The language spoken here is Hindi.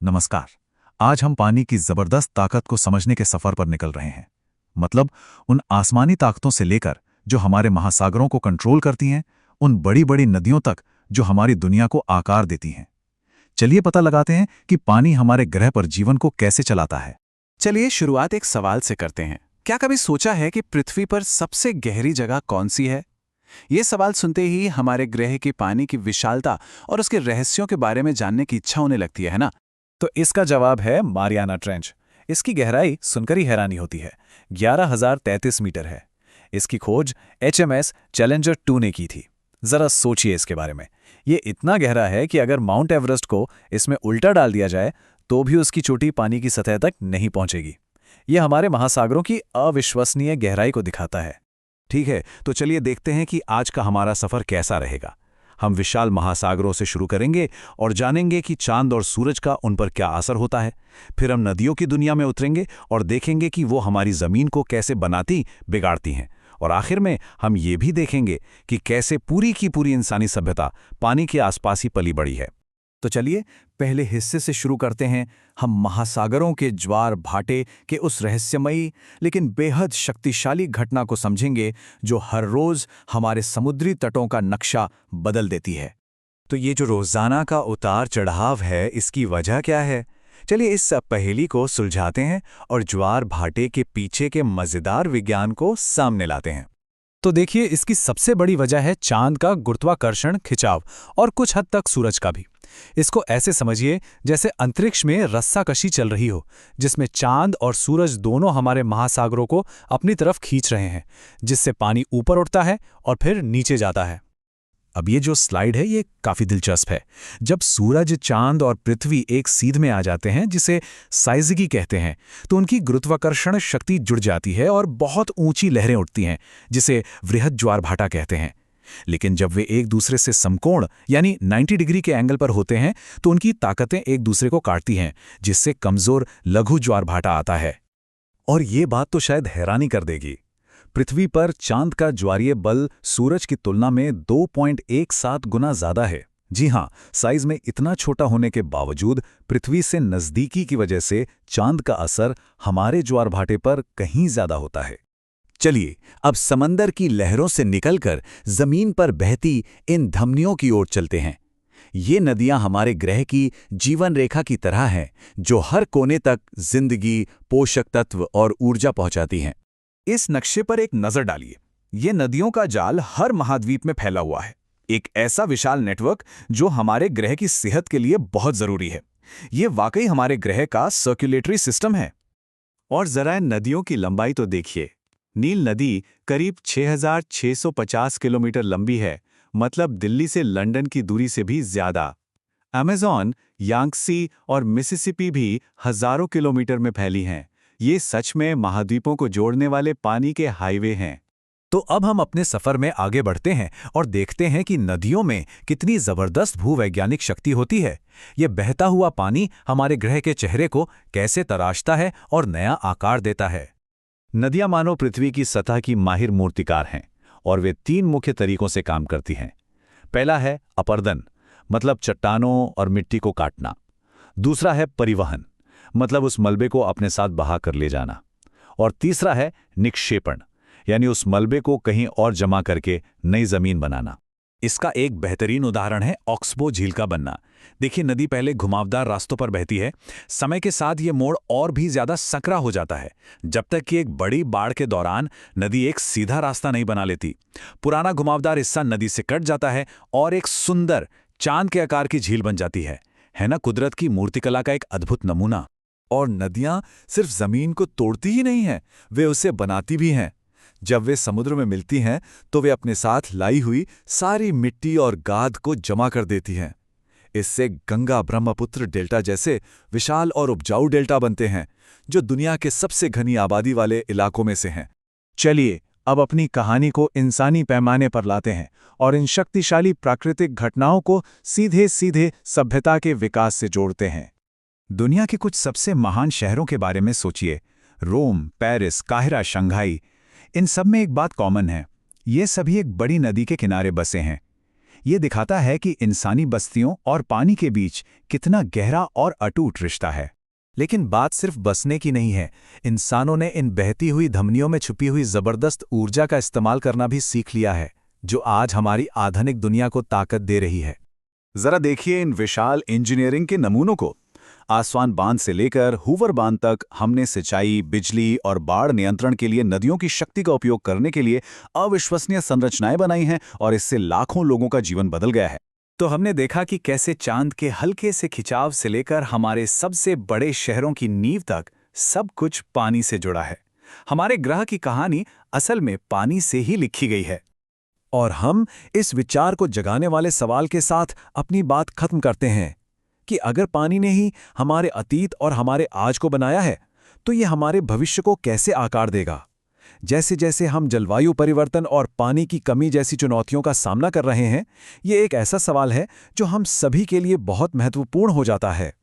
नमस्कार। आज हम पानी की जबरदस्त ताकत को समझने के सफर पर निकल रहे हैं। मतलब उन आसमानी ताकतों से लेकर जो हमारे महासागरों को कंट्रोल करती हैं, उन बड़ी बड़ी नदियों तक जो हमारी दुनिया को आकार देती हैं। चलिए पता लगाते हैं कि पानी हमारे ग्रह पर जीवन को कैसे चलाता है। चलिए शुरुआत एक सवाल से करते हैं। क्या कभी सोचा है कि पृथ्वी पर सबसे गहरी जगह कौन सी है? ये सवाल सुनते ही हमारे ग्रह के पानी की विशालता और उसके रहस्यों के बारे में जानने की इच्छा होने लगती है ना? तो इसका जवाब है मारियाना ट्रेंच। इसकी गहराई सुनकर ही हैरानी होती है। 11,033 मीटर है। इसकी खोज HMS चैलेंजर 2 ने की थी। जरा सोचिए इसके बारे में। ये इतना गहरा है कि अगर माउंट एवरेस्ट को इसमें उल्टा डाल दिया जाए तो भी उसकी चोटी पानी की सतह तक नहीं पहुंचेगी। ये हमारे महासागरों की अविश्वसनीय गहराई को दिखाता है। ठीक है, तो चलिए देखते हैं कि आज का हमारा सफर कैसा रहेगा। हम विशाल महासागरों से शुरू करेंगे और जानेंगे कि चांद और सूरज का उन पर क्या असर होता है। फिर हम नदियों की दुनिया में उतरेंगे और देखेंगे कि वो हमारी ज़मीन को कैसे बनाती बिगाड़ती हैं। और आखिर में हम ये भी देखेंगे कि कैसे पूरी की पूरी इंसानी सभ्यता पानी के आसपास ही पली बड़ी है। तो चलिए पहले हिस्से से शुरू करते हैं। हम महासागरों के ज्वार भाटे के उस रहस्यमयी लेकिन बेहद शक्तिशाली घटना को समझेंगे जो हर रोज हमारे समुद्री तटों का नक्शा बदल देती है। तो ये जो रोजाना का उतार चढ़ाव है, इसकी वजह क्या है? चलिए इस पहेली को सुलझाते हैं और ज्वार भाटे के पीछे के मजेदार विज्ञान को सामने लाते हैं। तो देखिए, इसकी सबसे बड़ी वजह है चांद का गुरुत्वाकर्षण खिंचाव और कुछ हद तक सूरज का भी। इसको ऐसे समझिए जैसे अंतरिक्ष में रस्साकशी चल रही हो, जिसमें चांद और सूरज दोनों हमारे महासागरों को अपनी तरफ खींच रहे हैं, जिससे पानी ऊपर उठता है और फिर नीचे जाता है। अब ये जो स्लाइड है ये काफी दिलचस्प है। जब सूरज, चांद और पृथ्वी एक सीध में आ जाते हैं, जिसे साइजिगी कहते हैं, तो उनकी गुरुत्वाकर्षण शक्ति जुड़ जाती है और बहुत ऊंची लहरें उठती हैं, जिसे वृहद ज्वारभाटा कहते हैं। लेकिन जब वे एक दूसरे से समकोण यानी 90 डिग्री के एंगल पर होते हैं तो उनकी ताकतें एक दूसरे को काटती हैं, जिससे कमजोर लघु ज्वारभाटा आता है। और ये बात तो शायद हैरानी कर देगी। पृथ्वी पर चांद का ज्वारीय बल सूरज की तुलना में 2.17 गुना ज्यादा है। जी हां, साइज में इतना छोटा होने के बावजूद पृथ्वी से नजदीकी की वजह से चांद का असर हमारे ज्वारभाटे पर कहीं ज्यादा होता है। चलिए अब समंदर की लहरों से निकलकर जमीन पर बहती इन धमनियों की ओर चलते हैं। ये नदियां हमारे ग्रह की जीवन रेखा की तरह हैं, जो हर कोने तक जिंदगी, पोषक तत्व और ऊर्जा पहुंचाती हैं। इस नक्शे पर एक नजर डालिए। ये नदियों का जाल हर महाद्वीप में फैला हुआ है, एक ऐसा विशाल नेटवर्क जो हमारे ग्रह की सेहत के लिए बहुत जरूरी है। ये वाकई हमारे ग्रह का सर्कुलेटरी सिस्टम है। और जरा नदियों की लंबाई तो देखिए। नील नदी करीब 6,650 किलोमीटर लंबी है, मतलब दिल्ली से लंदन की दूरी से भी ज्यादा। अमेज़न, यांगसी और मिसिसिपी भी हजारों किलोमीटर में फैली हैं। ये सच में महाद्वीपों को जोड़ने वाले पानी के हाईवे हैं। तो अब हम अपने सफर में आगे बढ़ते हैं और देखते हैं कि नदियों में कितनी जबरदस्त भूवैज्ञानिक शक्ति होती है। ये बहता हुआ पानी हमारे ग्रह के चेहरे को कैसे तराशता है और नया आकार देता है। नदियां मानो पृथ्वी की सतह की माहिर मूर्तिकार हैं और वे 3 मुख्य तरीकों से काम करती हैं। पहला है अपरदन, मतलब चट्टानों और मिट्टी को काटना। दूसरा है परिवहन, मतलब उस मलबे को अपने साथ बहा कर ले जाना। और तीसरा है निक्षेपण, यानी उस मलबे को कहीं और जमा करके नई जमीन बनाना। इसका एक बेहतरीन उदाहरण है ऑक्सबो झील का बनना। देखिए, नदी पहले घुमावदार रास्तों पर बहती है। समय के साथ ये मोड़ और भी ज्यादा संकरा हो जाता है, जब तक कि एक बड़ी बाढ़ के दौरान नदी एक सीधा रास्ता नहीं बना लेती। पुराना घुमावदार हिस्सा नदी से कट जाता है और एक सुंदर चांद के आकार की झील बन जाती है ना? कुदरत की मूर्तिकला का एक अद्भुत नमूना। और नदियां सिर्फ जमीन को तोड़ती ही नहीं हैं, वे उसे बनाती भी हैं। जब वे समुद्र में मिलती हैं तो वे अपने साथ लाई हुई सारी मिट्टी और गाद को जमा कर देती हैं। इससे गंगा ब्रह्मपुत्र डेल्टा जैसे विशाल और उपजाऊ डेल्टा बनते हैं, जो दुनिया के सबसे घनी आबादी वाले इलाकों में से हैं। चलिए अब अपनी कहानी को इंसानी पैमाने पर लाते हैं और इन शक्तिशाली प्राकृतिक घटनाओं को सीधे सीधे सभ्यता के विकास से जोड़ते हैं। दुनिया के कुछ सबसे महान शहरों के बारे में सोचिए। रोम, पेरिस, काहिरा, शंघाई, इन सब में एक बात कॉमन है। ये सभी एक बड़ी नदी के किनारे बसे हैं। ये दिखाता है कि इंसानी बस्तियों और पानी के बीच कितना गहरा और अटूट रिश्ता है। लेकिन बात सिर्फ बसने की नहीं है। इंसानों ने इन बहती हुई धमनियों में छुपी हुई जबरदस्त ऊर्जा का इस्तेमाल करना भी सीख लिया है, जो आज हमारी आधुनिक दुनिया को ताकत दे रही है। जरा देखिए इन विशाल इंजीनियरिंग के नमूनों को। आसवान बांध से लेकर हूवर बांध तक हमने सिंचाई, बिजली और बाढ़ नियंत्रण के लिए नदियों की शक्ति का उपयोग करने के लिए अविश्वसनीय संरचनाएं बनाई हैं और इससे लाखों लोगों का जीवन बदल गया है। तो हमने देखा कि कैसे चांद के हल्के से खिंचाव से लेकर हमारे सबसे बड़े शहरों की नींव तक सब कुछ पानी से जुड़ा है। हमारे ग्रह की कहानी असल में पानी से ही लिखी गई है। और हम इस विचार को जगाने वाले सवाल के साथ अपनी बात खत्म करते हैं कि अगर पानी ने ही हमारे अतीत और हमारे आज को बनाया है, तो ये हमारे भविष्य को कैसे आकार देगा। जैसे जैसे हम जलवायु परिवर्तन और पानी की कमी जैसी चुनौतियों का सामना कर रहे हैं, ये एक ऐसा सवाल है जो हम सभी के लिए बहुत महत्वपूर्ण हो जाता है।